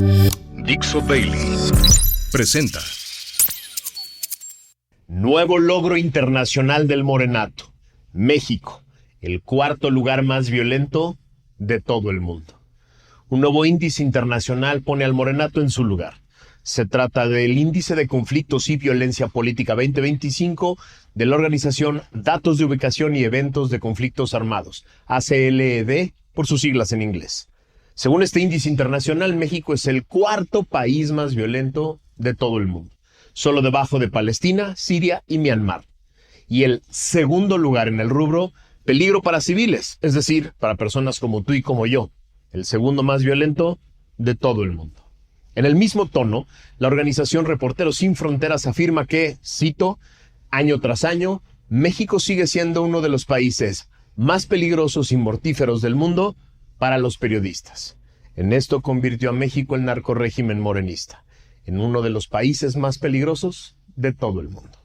Dixo Daily presenta Nuevo logro internacional del Morenato. México, el cuarto lugar más violento de todo el mundo. Un nuevo índice internacional pone al Morenato en su lugar. Se trata del Índice de Conflictos y Violencia Política 2025 de la organización Datos de Ubicación y Eventos de Conflictos Armados, ACLED por sus siglas en inglés. Según este índice internacional, México es el cuarto país más violento de todo el mundo, solo debajo de Palestina, Siria y Myanmar. Y el segundo lugar en el rubro peligro para civiles, es decir, para personas como tú y como yo, el segundo más violento de todo el mundo. En el mismo tono, la organización Reporteros Sin Fronteras afirma que, cito, año tras año, México sigue siendo uno de los países más peligrosos y mortíferos del mundo para los periodistas. En esto convirtió a México el narcorrégimen morenista en uno de los países más peligrosos de todo el mundo.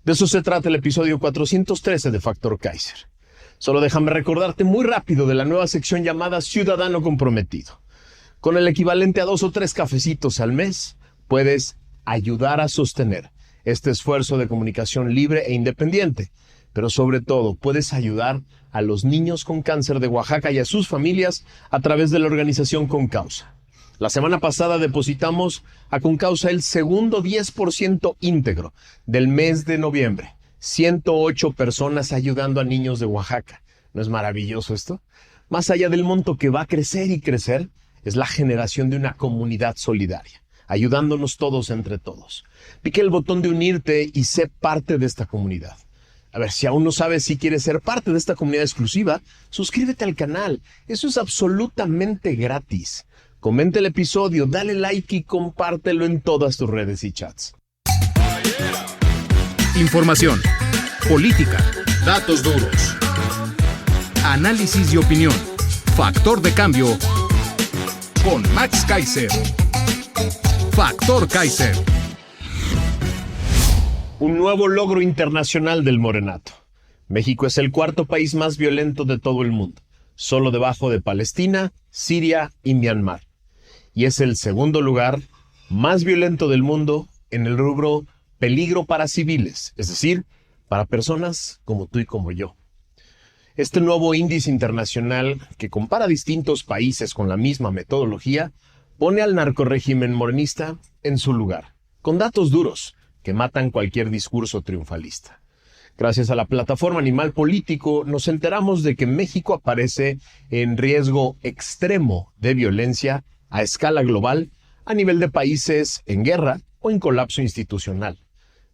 De eso se trata el episodio 413 de Factor Kaiser. Solo déjame recordarte muy rápido de la nueva sección llamada Ciudadano Comprometido. Con el equivalente a 2 o 3 cafecitos al mes, puedes ayudar a sostener este esfuerzo de comunicación libre e independiente. Pero sobre todo, puedes ayudar a los niños con cáncer de Oaxaca y a sus familias a través de la organización Concausa. La semana pasada depositamos a Concausa el segundo 10% íntegro del mes de noviembre. 108 personas ayudando a niños de Oaxaca. ¿No es maravilloso esto? Más allá del monto que va a crecer y crecer, es la generación de una comunidad solidaria, ayudándonos todos entre todos. Pica el botón de unirte y sé parte de esta comunidad. A ver, si aún no sabes si quieres ser parte de esta comunidad exclusiva, suscríbete al canal. Eso es absolutamente gratis. Comenta el episodio, dale like y compártelo en todas tus redes y chats. información, política, datos duros, análisis y opinión. Factor de cambio con Max Kaiser. Factor Kaiser. Un nuevo logro internacional del Morenato. México es el cuarto país más violento de todo el mundo, solo debajo de Palestina, Siria y Myanmar. Y es el segundo lugar más violento del mundo en el rubro peligro para civiles, es decir, para personas como tú y como yo. Este nuevo índice internacional, que compara distintos países con la misma metodología, pone al narcorrégimen morenista en su lugar, con datos duros que matan cualquier discurso triunfalista. Gracias a la plataforma Animal Político, nos enteramos de que México aparece en riesgo extremo de violencia a escala global a nivel de países en guerra o en colapso institucional.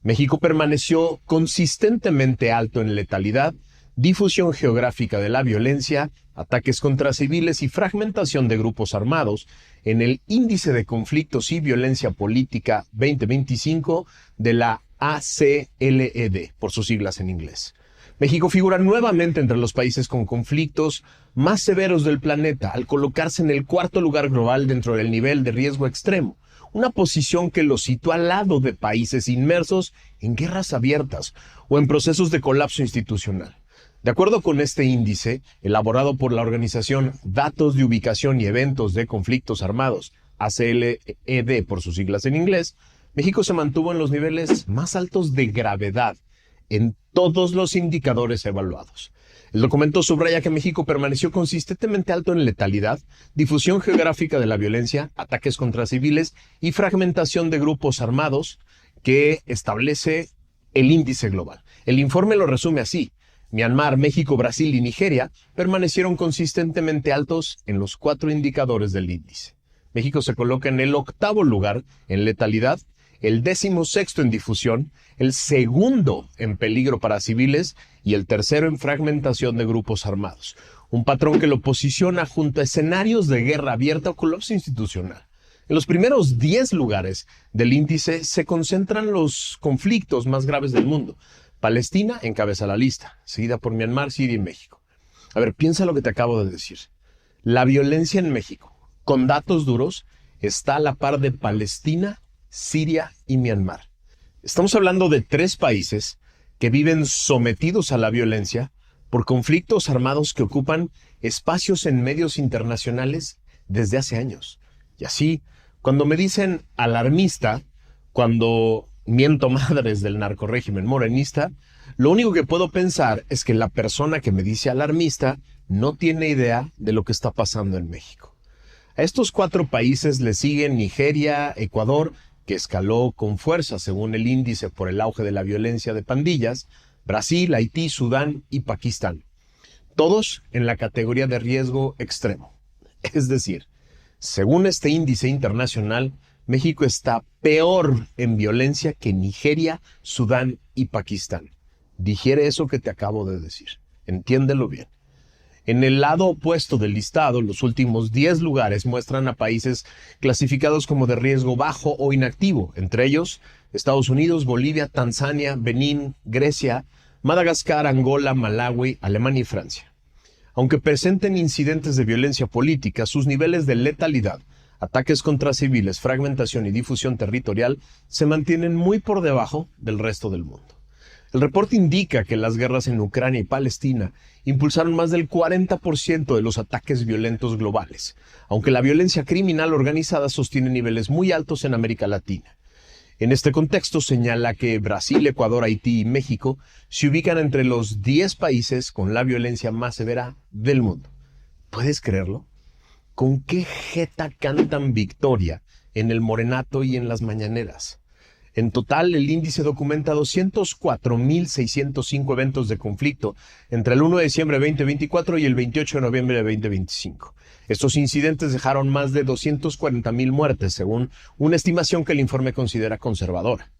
México permaneció consistentemente alto en letalidad, difusión geográfica de la violencia, ataques contra civiles y fragmentación de grupos armados en el Índice de Conflictos y Violencia Política 2025 de la ACLED, por sus siglas en inglés. México figura nuevamente entre los países con conflictos más severos del planeta, al colocarse en el cuarto lugar global dentro del nivel de riesgo extremo, una posición que lo sitúa al lado de países inmersos en guerras abiertas o en procesos de colapso institucional. De acuerdo con este índice, elaborado por la organización Datos de Ubicación y Eventos de Conflictos Armados, ACLED por sus siglas en inglés, México se mantuvo en los niveles más altos de gravedad en todos los indicadores evaluados. El documento subraya que México permaneció consistentemente alto en letalidad, difusión geográfica de la violencia, ataques contra civiles y fragmentación de grupos armados que establece el índice global. El informe lo resume así: Myanmar, México, Brasil y Nigeria permanecieron consistentemente altos en los 4 indicadores del índice. México se coloca en el 8º lugar en letalidad, el 16º en difusión, el 2º en peligro para civiles y el 3º en fragmentación de grupos armados. Un patrón que lo posiciona junto a escenarios de guerra abierta o colapso institucional. En los primeros 10 lugares del índice se concentran los conflictos más graves del mundo. Palestina encabeza la lista, seguida por Myanmar, Siria y México. A ver, piensa lo que te acabo de decir. La violencia en México, con datos duros, está a la par de Palestina, Siria y Myanmar. Estamos hablando de 3 países que viven sometidos a la violencia por conflictos armados que ocupan espacios en medios internacionales desde hace años. Y así, Cuando me dicen alarmista, cuando miento madres del narcorrégimen morenista, lo único que puedo pensar es que la persona que me dice alarmista no tiene idea de lo que está pasando en México. A estos 4 países le siguen Nigeria, Ecuador, que escaló con fuerza según el índice por el auge de la violencia de pandillas, Brasil, Haití, Sudán y Pakistán. Todos en la categoría de riesgo extremo. Es decir, según este índice internacional, México está peor en violencia que Nigeria, Sudán y Pakistán. Digiere eso que te acabo de decir. Entiéndelo bien. En el lado opuesto del listado, los últimos 10 lugares muestran a países clasificados como de riesgo bajo o inactivo, entre ellos Estados Unidos, Bolivia, Tanzania, Benín, Grecia, Madagascar, Angola, Malawi, Alemania y Francia. Aunque presenten incidentes de violencia política, sus niveles de letalidad, ataques contra civiles, fragmentación y difusión territorial se mantienen muy por debajo del resto del mundo. El reporte indica que las guerras en Ucrania y Palestina impulsaron más del 40% de los ataques violentos globales, aunque la violencia criminal organizada sostiene niveles muy altos en América Latina. En este contexto señala que Brasil, Ecuador, Haití y México se ubican entre los 10 países con la violencia más severa del mundo. ¿Puedes creerlo? ¿Con qué jeta cantan victoria en el morenato y en las mañaneras? En total, el índice documenta 204.605 eventos de conflicto entre el 1 de diciembre de 2024 y el 28 de noviembre de 2025. Estos incidentes dejaron más de 240.000 muertes, según una estimación que el informe considera conservadora.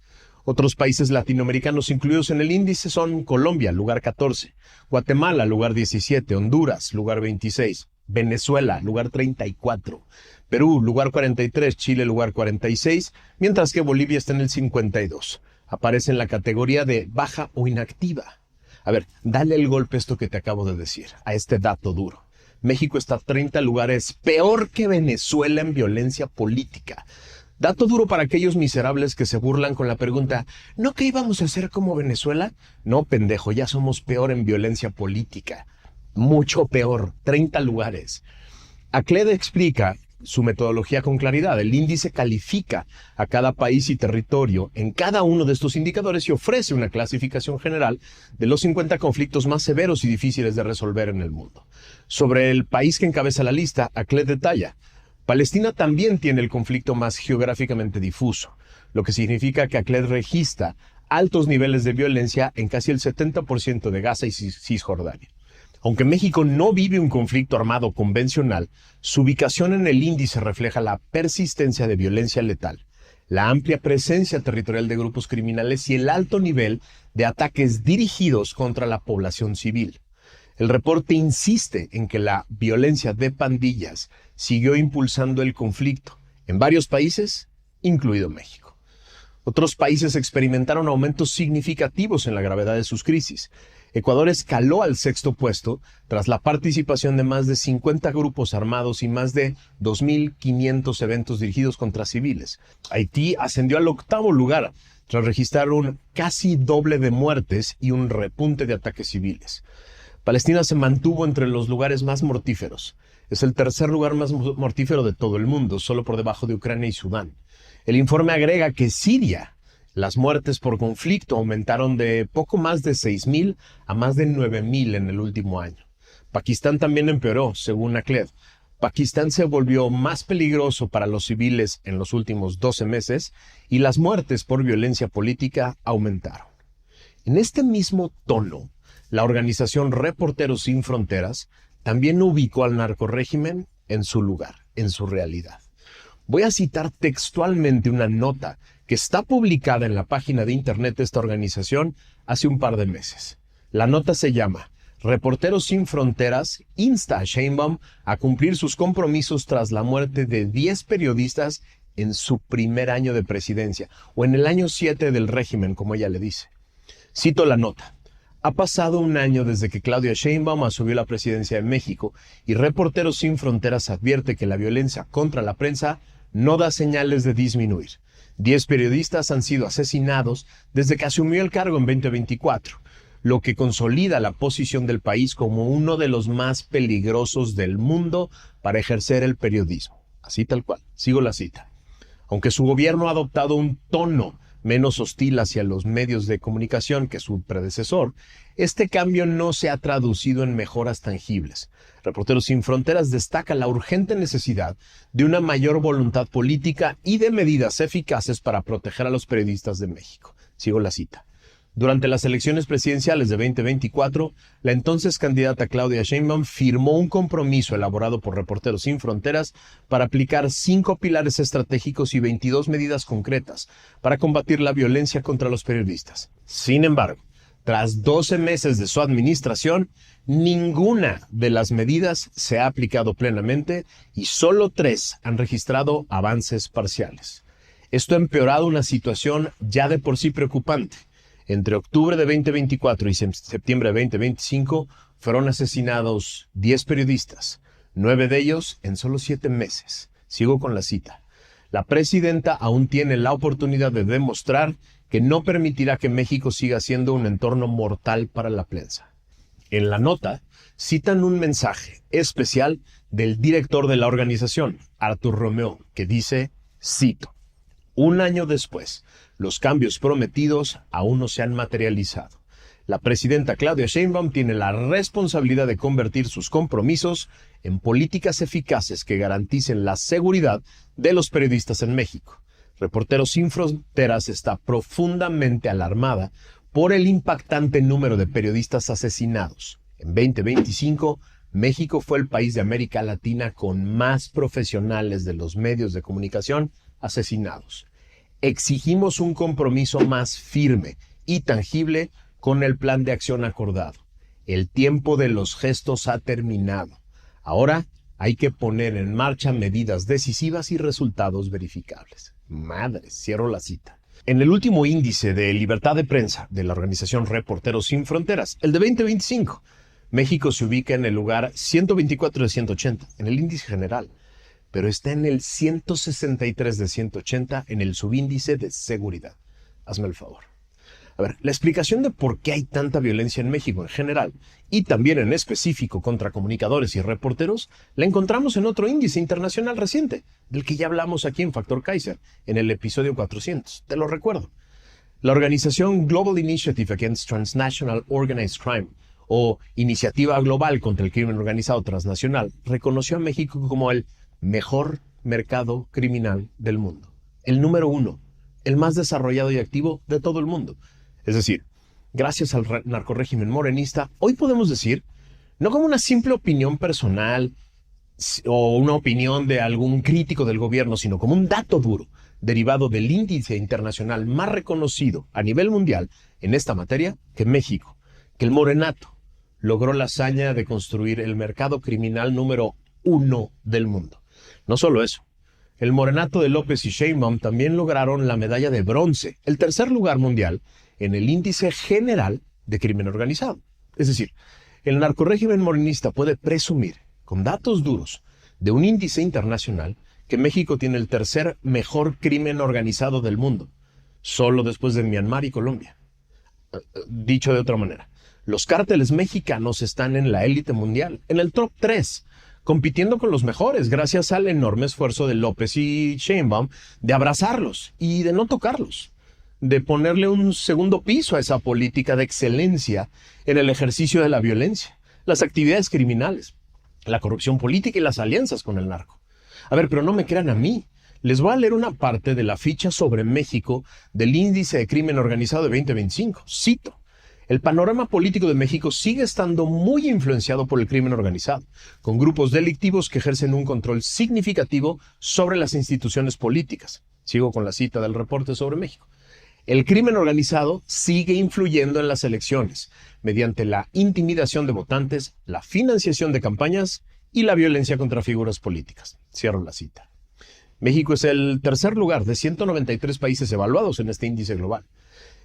Otros países latinoamericanos incluidos en el índice son Colombia, lugar 14, Guatemala, lugar 17, Honduras, lugar 26, Venezuela, lugar 34, Perú, lugar 43, Chile, lugar 46, mientras que Bolivia está en el 52. Aparece en la categoría de baja o inactiva. A ver, dale el golpe a esto que te acabo de decir, a este dato duro. México está a 30 lugares peor que Venezuela en violencia política. Dato duro para aquellos miserables que se burlan con la pregunta, ¿no que íbamos a hacer como Venezuela? No, pendejo, ya somos peor en violencia política. Mucho peor, 30 lugares. ACLED explica su metodología con claridad. El índice califica a cada país y territorio en cada uno de estos indicadores y ofrece una clasificación general de los 50 conflictos más severos y difíciles de resolver en el mundo. Sobre el país que encabeza la lista, ACLED detalla: Palestina también tiene el conflicto más geográficamente difuso, lo que significa que ACLED registra altos niveles de violencia en casi el 70% de Gaza y Cisjordania. Aunque México no vive un conflicto armado convencional, su ubicación en el índice refleja la persistencia de violencia letal, la amplia presencia territorial de grupos criminales y el alto nivel de ataques dirigidos contra la población civil. El reporte insiste en que la violencia de pandillas siguió impulsando el conflicto en varios países, incluido México. Otros países experimentaron aumentos significativos en la gravedad de sus crisis. Ecuador escaló al 6º puesto tras la participación de más de 50 grupos armados y más de 2.500 eventos dirigidos contra civiles. Haití ascendió al 8º lugar tras registrar un casi doble de muertes y un repunte de ataques civiles. Palestina se mantuvo entre los lugares más mortíferos. Es el 3er lugar más mortífero de todo el mundo, solo por debajo de Ucrania y Sudán. El informe agrega que Siria, las muertes por conflicto aumentaron de poco más de 6.000 a más de 9.000 en el último año. Pakistán también empeoró, según ACLED. Pakistán se volvió más peligroso para los civiles en los últimos 12 meses y las muertes por violencia política aumentaron. En este mismo tono, la organización Reporteros Sin Fronteras también ubicó al narcorrégimen en su lugar, en su realidad. Voy a citar textualmente una nota que está publicada en la página de internet de esta organización hace un par de meses. La nota se llama Reporteros Sin Fronteras insta a Sheinbaum a cumplir sus compromisos tras la muerte de 10 periodistas en su primer año de presidencia, o en el año 7 del régimen, como ella le dice. Cito la nota. Ha pasado un año desde que Claudia Sheinbaum asumió la presidencia de México y Reporteros Sin Fronteras advierte que la violencia contra la prensa no da señales de disminuir. 10 periodistas han sido asesinados desde que asumió el cargo en 2024, lo que consolida la posición del país como uno de los más peligrosos del mundo para ejercer el periodismo. Así tal cual. Sigo la cita. Aunque su gobierno ha adoptado un tono menos hostil hacia los medios de comunicación que su predecesor, este cambio no se ha traducido en mejoras tangibles. Reporteros Sin Fronteras destaca la urgente necesidad de una mayor voluntad política y de medidas eficaces para proteger a los periodistas de México. Sigo la cita. Durante las elecciones presidenciales de 2024, la entonces candidata Claudia Sheinbaum firmó un compromiso elaborado por Reporteros Sin Fronteras para aplicar 5 pilares estratégicos y 22 medidas concretas para combatir la violencia contra los periodistas. Sin embargo, tras 12 meses de su administración, ninguna de las medidas se ha aplicado plenamente y solo 3 han registrado avances parciales. Esto ha empeorado una situación ya de por sí preocupante. Entre octubre de 2024 y septiembre de 2025 fueron asesinados 10 periodistas, 9 de ellos en solo 7 meses. Sigo con la cita. La presidenta aún tiene la oportunidad de demostrar que no permitirá que México siga siendo un entorno mortal para la prensa. En la nota citan un mensaje especial del director de la organización, Artur Romeo, que dice, cito, un año después, los cambios prometidos aún no se han materializado. La presidenta Claudia Sheinbaum tiene la responsabilidad de convertir sus compromisos en políticas eficaces que garanticen la seguridad de los periodistas en México. Reporteros Sin Fronteras está profundamente alarmada por el impactante número de periodistas asesinados. En 2025, México fue el país de América Latina con más profesionales de los medios de comunicación asesinados. Exigimos un compromiso más firme y tangible con el plan de acción acordado. El tiempo de los gestos ha terminado. Ahora hay que poner en marcha medidas decisivas y resultados verificables. Madre, cierro la cita. En el último índice de libertad de prensa de la organización Reporteros Sin Fronteras, el de 2025, México se ubica en el lugar 124 de 180, en el índice general, pero está en el 163 de 180 en el subíndice de seguridad. Hazme el favor. A ver, la explicación de por qué hay tanta violencia en México en general y también en específico contra comunicadores y reporteros la encontramos en otro índice internacional reciente, del que ya hablamos aquí en Factor Kaiser, en el episodio 400. Te lo recuerdo. La organización Global Initiative Against Transnational Organized Crime, o Iniciativa Global contra el Crimen Organizado Transnacional, reconoció a México como el mejor mercado criminal del mundo. El número 1, el más desarrollado y activo de todo el mundo. Es decir, gracias al narcorrégimen morenista, hoy podemos decir, no como una simple opinión personal o una opinión de algún crítico del gobierno, sino como un dato duro, derivado del índice internacional más reconocido a nivel mundial en esta materia, que México, que el morenato logró la hazaña de construir el mercado criminal número 1 del mundo. No solo eso, el morenato de López y Sheinbaum también lograron la medalla de bronce, el tercer lugar mundial, en el índice general de crimen organizado. Es decir, el narcorrégimen morenista puede presumir, con datos duros, de un índice internacional, que México tiene el tercer mejor crimen organizado del mundo, solo después de Myanmar y Colombia. Dicho de otra manera, los cárteles mexicanos están en la élite mundial, en el top 3, compitiendo con los mejores, gracias al enorme esfuerzo de López y Sheinbaum de abrazarlos y de no tocarlos, de ponerle un segundo piso a esa política de excelencia en el ejercicio de la violencia, las actividades criminales, la corrupción política y las alianzas con el narco. A ver, pero no me crean a mí. Les voy a leer una parte de la ficha sobre México del Índice de Crimen Organizado de 2025. Cito: el panorama político de México sigue estando muy influenciado por el crimen organizado, con grupos delictivos que ejercen un control significativo sobre las instituciones políticas. Sigo con la cita del reporte sobre México. El crimen organizado sigue influyendo en las elecciones, mediante la intimidación de votantes, la financiación de campañas y la violencia contra figuras políticas. Cierro la cita. México es el tercer lugar de 193 países evaluados en este índice global.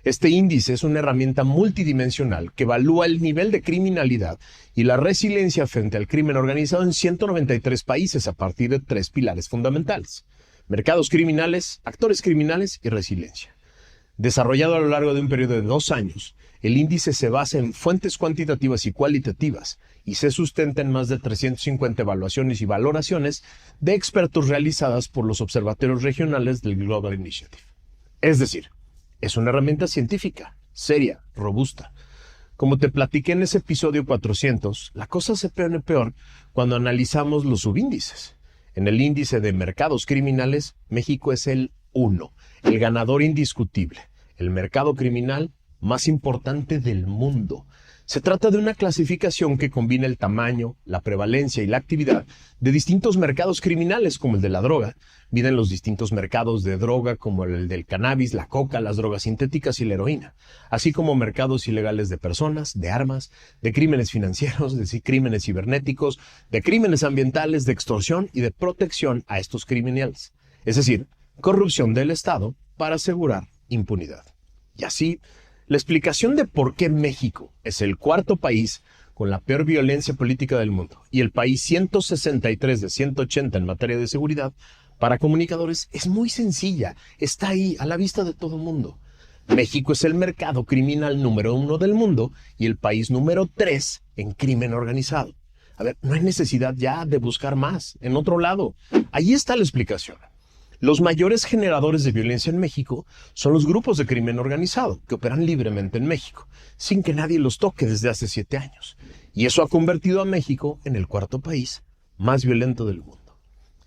Este índice es una herramienta multidimensional que evalúa el nivel de criminalidad y la resiliencia frente al crimen organizado en 193 países a partir de 3 pilares fundamentales: mercados criminales, actores criminales y resiliencia. Desarrollado a lo largo de un periodo de 2 años, El índice se basa en fuentes cuantitativas y cualitativas y se sustenta en más de 350 evaluaciones y valoraciones de expertos realizadas por los observatorios regionales del Global Initiative. Es decir, es una herramienta científica, seria, robusta. Como te platiqué en ese episodio 400, la cosa se pone peor cuando analizamos los subíndices. En el índice de mercados criminales, México es el 1, el ganador indiscutible, el mercado criminal más importante del mundo. Se trata de una clasificación que combina el tamaño, la prevalencia y la actividad de distintos mercados criminales como el de la droga. Miden los distintos mercados de droga como el del cannabis, la coca, las drogas sintéticas y la heroína, así como mercados ilegales de personas, de armas, de crímenes financieros, de crímenes cibernéticos, de crímenes ambientales, de extorsión y de protección a estos criminales. Es decir, corrupción del Estado para asegurar impunidad. Y así, la explicación de por qué México es el cuarto país con la peor violencia política del mundo y el país 163 de 180 en materia de seguridad para comunicadores es muy sencilla. Está ahí, a la vista de todo el mundo. México es el mercado criminal número 1 del mundo y el país número 3 en crimen organizado. A ver, no hay necesidad ya de buscar más en otro lado. Ahí está la explicación. Los mayores generadores de violencia en México son los grupos de crimen organizado que operan libremente en México, sin que nadie los toque desde hace 7 años. Y eso ha convertido a México en el cuarto país más violento del mundo.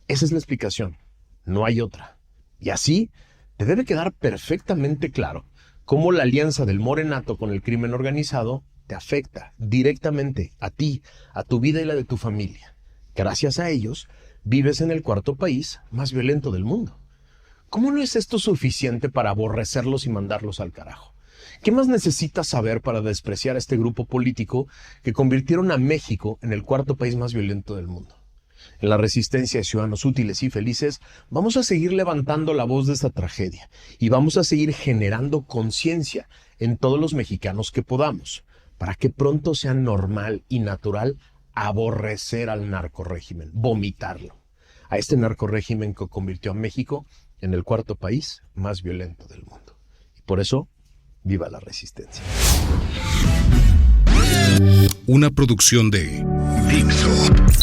Esa es la explicación, no hay otra. Y así te debe quedar perfectamente claro cómo la alianza del morenato con el crimen organizado te afecta directamente a ti, a tu vida y la de tu familia. Gracias a ellos, vives en el cuarto país más violento del mundo. ¿Cómo no es esto suficiente para aborrecerlos y mandarlos al carajo? ¿Qué más necesitas saber para despreciar a este grupo político que convirtieron a México en el cuarto país más violento del mundo? En la Resistencia de Ciudadanos Útiles y Felices vamos a seguir levantando la voz de esta tragedia y vamos a seguir generando conciencia en todos los mexicanos que podamos, para que pronto sea normal y natural aborrecer al narcorrégimen, vomitarlo, a este narcorrégimen que convirtió a México en el cuarto país más violento del mundo. Y por eso, viva la resistencia. Una producción de Dixo.